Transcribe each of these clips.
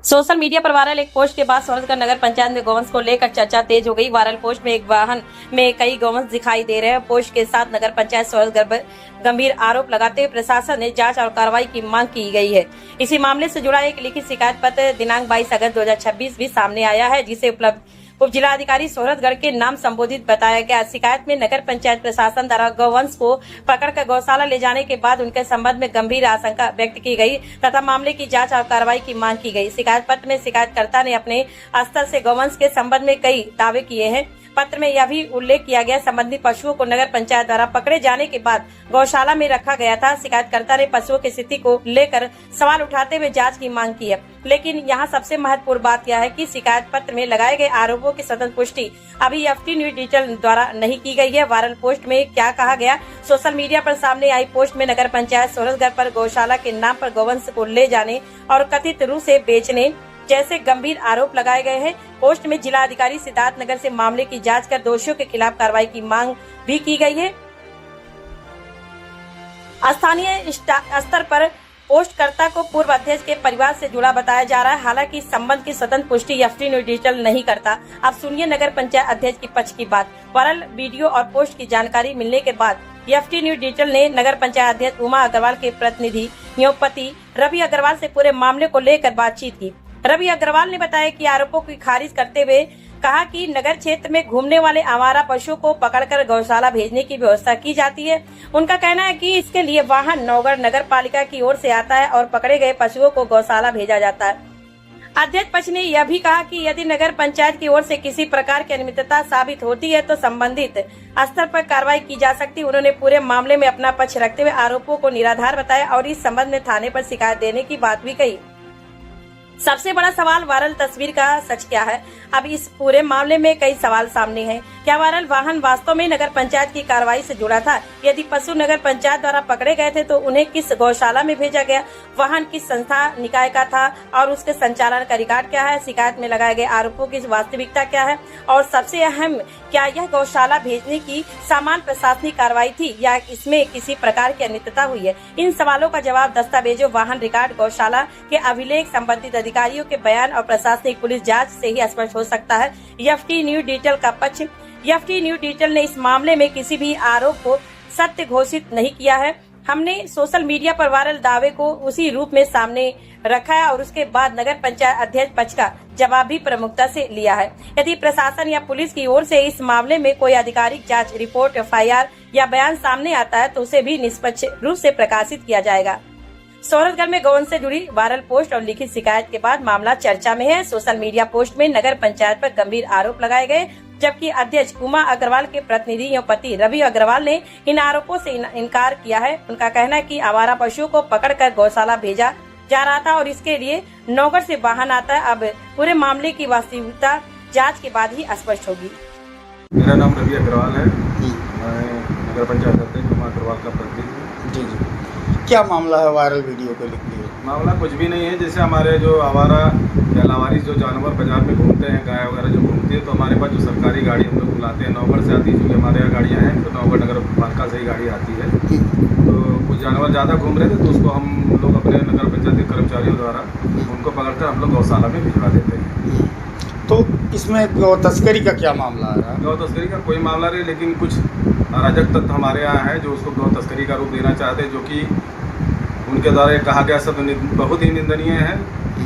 Social media पर viral एक post के बाद सूरजगढ़ नगर पंचायत में गौवंश को लेकर चर्चा तेज हो गई। वायरल पोस्ट में एक वाहन में कई गौवंश दिखाई दे रहे हैं। पोस्ट के साथ नगर पंचायत सूरजगढ़ पर गंभीर आरोप लगाते हुए प्रशासन ने जांच और कार्रवाई की मांग की गई है। इसी मामले से जुड़ा एक लिखित शिकायत पत्र दिनांक 22 अगस्त 2026 भी सामने आया है, जिसे उपलब्ध उप जिलाधिकारी सूरजगढ़ के नाम संबोधित बताया गया। शिकायत में नगर पंचायत प्रशासन द्वारा गौवंश को पकड़कर गौशाला ले जाने के बाद उनके संबंध में गंभीर आशंका व्यक्त की गई तथा मामले की जांच और कार्रवाई की मांग की गई। शिकायत पत्र में शिकायतकर्ता ने अपने स्तर से गौवंश के संबंध में कई दावे किए हैं। पत्र में यह भी उल्लेख किया गया संबंधित पशुओं को नगर पंचायत द्वारा पकड़े जाने के बाद गौशाला में रखा गया था। शिकायतकर्ता ने पशुओं की स्थिति को लेकर सवाल उठाते हुए जांच की मांग की है, लेकिन यहाँ सबसे महत्वपूर्ण बात यह है कि शिकायत पत्र में लगाए गए आरोपों की स्वतंत्र पुष्टि अभी एफटी न्यूज डिजिटल द्वारा नहीं की गई है। वायरल पोस्ट में क्या कहा गया? सोशल मीडिया पर सामने आई पोस्ट में नगर पंचायत सूरजगढ़ पर गौशाला के नाम पर गौवंश को ले जाने और कथित रूप से बेचने जैसे गंभीर आरोप लगाए गए हैं। पोस्ट में जिला अधिकारी सिद्धार्थनगर से मामले की जांच कर दोषियों के खिलाफ कार्रवाई की मांग भी की गई है। स्थानीय स्तर पर पोस्टकर्ता को पूर्व अध्यक्ष के परिवार से जुड़ा बताया जा रहा है। हालांकि इस संबंध की स्वतंत्र पुष्टि एफटी न्यूज डिजिटल नहीं करता। अब सुनिए नगर पंचायत अध्यक्ष की पक्ष की बात। वायरल वीडियो और पोस्ट की जानकारी मिलने के बाद एफटी न्यूज डिजिटल ने नगर पंचायत अध्यक्ष उमा अग्रवाल के प्रतिनिधि न्योपति रवि अग्रवाल से पूरे मामले को लेकर बातचीत की। रवि अग्रवाल ने बताया कि आरोपों की खारिज करते हुए कहा कि नगर क्षेत्र में घूमने वाले आवारा पशुओं को पकड़कर गौशाला भेजने की व्यवस्था की जाती है। उनका कहना है कि इसके लिए वाहन नौगढ़ नगर पालिका की ओर से आता है और पकड़े गए पशुओं को गौशाला भेजा जाता है। अध्यक्ष पक्ष ने यह भी कहा कि यदि नगर पंचायत की ओर से किसी प्रकार की अनियमितता साबित होती है तो संबंधित स्तर पर कार्रवाई की जा सकती है। उन्होंने पूरे मामले में अपना पक्ष रखते हुए आरोपों को निराधार बताया और इस संबंध में थाने पर शिकायत देने की बात भी कही। सबसे बड़ा सवाल वायरल तस्वीर का सच क्या है? अब इस पूरे मामले में कई सवाल सामने हैं। क्या वायरल वाहन वास्तव में नगर पंचायत की कार्रवाई से जुड़ा था? यदि पशु नगर पंचायत द्वारा पकड़े गए थे तो उन्हें किस गौशाला में भेजा गया? वाहन किस संस्था निकाय का था और उसके संचालन का रिकॉर्ड क्या है? शिकायत में लगाए गए आरोपों की वास्तविकता क्या है? और सबसे अहम, क्या यह गौशाला भेजने की सामान्य प्रशासनिक कार्रवाई थी या इसमें किसी प्रकार की अनियमितता हुई है? इन सवालों का जवाब दस्तावेजों, वाहन रिकॉर्ड, गौशाला के अभिलेख, संबंधित अधिकारियों के बयान और प्रशासनिक पुलिस जांच से ही स्पष्ट हो सकता है। एफटी न्यूज डिजिटल का पक्ष। एफटी न्यूज डिजिटल ने इस मामले में किसी भी आरोप को सत्य घोषित नहीं किया है। हमने सोशल मीडिया पर वायरल दावे को उसी रूप में सामने रखा है और उसके बाद नगर पंचायत अध्यक्ष पक्ष का जवाब भी प्रमुखता से लिया है। यदि प्रशासन या पुलिस की ओर से इस मामले में कोई आधिकारिक जांच रिपोर्ट, एफआईआर या बयान सामने आता है तो उसे भी निष्पक्ष रूप से प्रकाशित किया जाएगा। सूरजगढ़ में गौवंश से जुड़ी वायरल पोस्ट और लिखित शिकायत के बाद मामला चर्चा में है। सोशल मीडिया पोस्ट में नगर पंचायत पर गंभीर आरोप लगाए गए, जबकि अध्यक्ष उमा अग्रवाल के प्रतिनिधि न्योपति रवि अग्रवाल ने इन आरोपों से इनकार किया है। उनका कहना है कि आवारा पशुओं को पकड़कर गौशाला भेजा जा रहा था और इसके लिए नौगढ़ से वाहन आता है। अब पूरे मामले की वास्तविकता जांच के बाद ही स्पष्ट होगी। मेरा नाम रवि अग्रवाल है। मैं नगर पंचायत अध्यक्ष उमा अग्रवाल का प्रतिनिधि। जी, क्या मामला है वायरल वीडियो को लिख लिए? मामला कुछ भी नहीं है। जैसे हमारे जो आवारा या लावारिस जो जानवर बाजार में घूमते हैं, गाय वगैरह जो घूमती है, तो हमारे पास जो सरकारी गाड़ी हम लोग बुलाते हैं, नौगढ़ से आती है। क्योंकि हमारे यहाँ गाड़ियाँ हैं तो नौगढ़ नगर पालिका से ही गाड़ी आती है। तो कुछ जानवर ज़्यादा घूम रहे थे तो उसको हम लोग अपने नगर पंचायत के कर्मचारियों द्वारा उनको पकड़कर हम लोग गौशाला में भिजवा देते हैं। तो इसमें गौ तस्करी का क्या मामला आ रहा है? गौ तस्करी का कोई मामला नहीं, लेकिन कुछ अराजक तत्व हमारे यहाँ है जो उसको गौ तस्करी का रूप देना चाहते हैं, जो कि उनके द्वारा कहा गया सब बहुत ही निंदनीय है।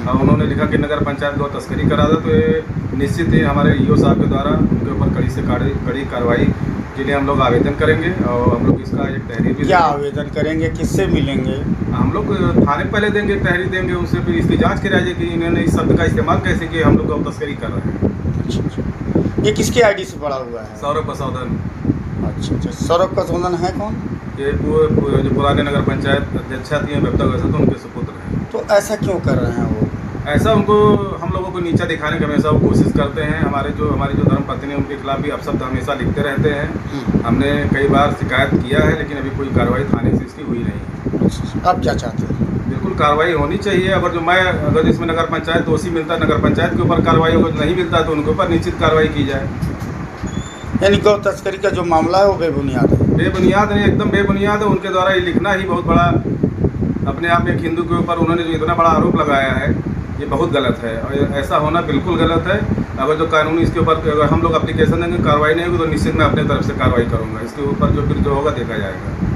और उन्होंने लिखा कि नगर पंचायत गौ तस्करी करा था, तो ये निश्चित ही हमारे ईओ साहब के द्वारा उनके ऊपर कड़ी से कड़ी कार्रवाई के लिए हम लोग आवेदन करेंगे। और हम लोग इसका एक तहरीर भी क्या आवेदन करेंगे? किससे मिलेंगे? हम लोग थाने पहले देंगे, तहरीर देंगे उनसे, फिर इसकी जांच की जाएगी कि इन्होंने इस शब्द का इस्तेमाल कैसे किया, हम लोग गौ तस्करी कर रहे हैं। ये किसके आईडी से पड़ा हुआ है? सौरभ पसौदन। अच्छा, सौरभ पसौदन है कौन? ये जो पुराने नगर पंचायत अध्यक्षा थी वैसे तो उनके सुपुत्र हैं। तो ऐसा क्यों कर रहे हैं वो? ऐसा उनको हम लोगों को नीचा दिखाने की हमेशा वो कोशिश करते हैं। हमारी जो धर्मपत्नी है उनके खिलाफ भी अपशब्द हमेशा लिखते रहते हैं। हमने कई बार शिकायत किया है, लेकिन अभी कोई कार्रवाई थाने से इसकी हुई नहीं। आप क्या चाहते हैं? बिल्कुल कार्रवाई होनी चाहिए। अगर इसमें नगर पंचायत दोषी मिलता है, नगर पंचायत के ऊपर कार्रवाई होगी, नहीं मिलता तो उनके ऊपर निश्चित कार्रवाई की जाए। यानी गौ तस्करी का जो मामला है वो बेबुनियाद है? बेबुनियाद नहीं, एकदम बेबुनियाद है। उनके द्वारा ये लिखना ही बहुत बड़ा, अपने आप में एक हिंदू के ऊपर उन्होंने जो इतना बड़ा आरोप लगाया है ये बहुत गलत है और ऐसा होना बिल्कुल गलत है। अगर जो कानूनी इसके ऊपर अगर हम लोग एप्लीकेशन देंगे, कार्रवाई नहीं होगी तो निश्चित मैं अपने तरफ से कार्रवाई करूँगा। इसके ऊपर जो फिर जो होगा देखा जाएगा।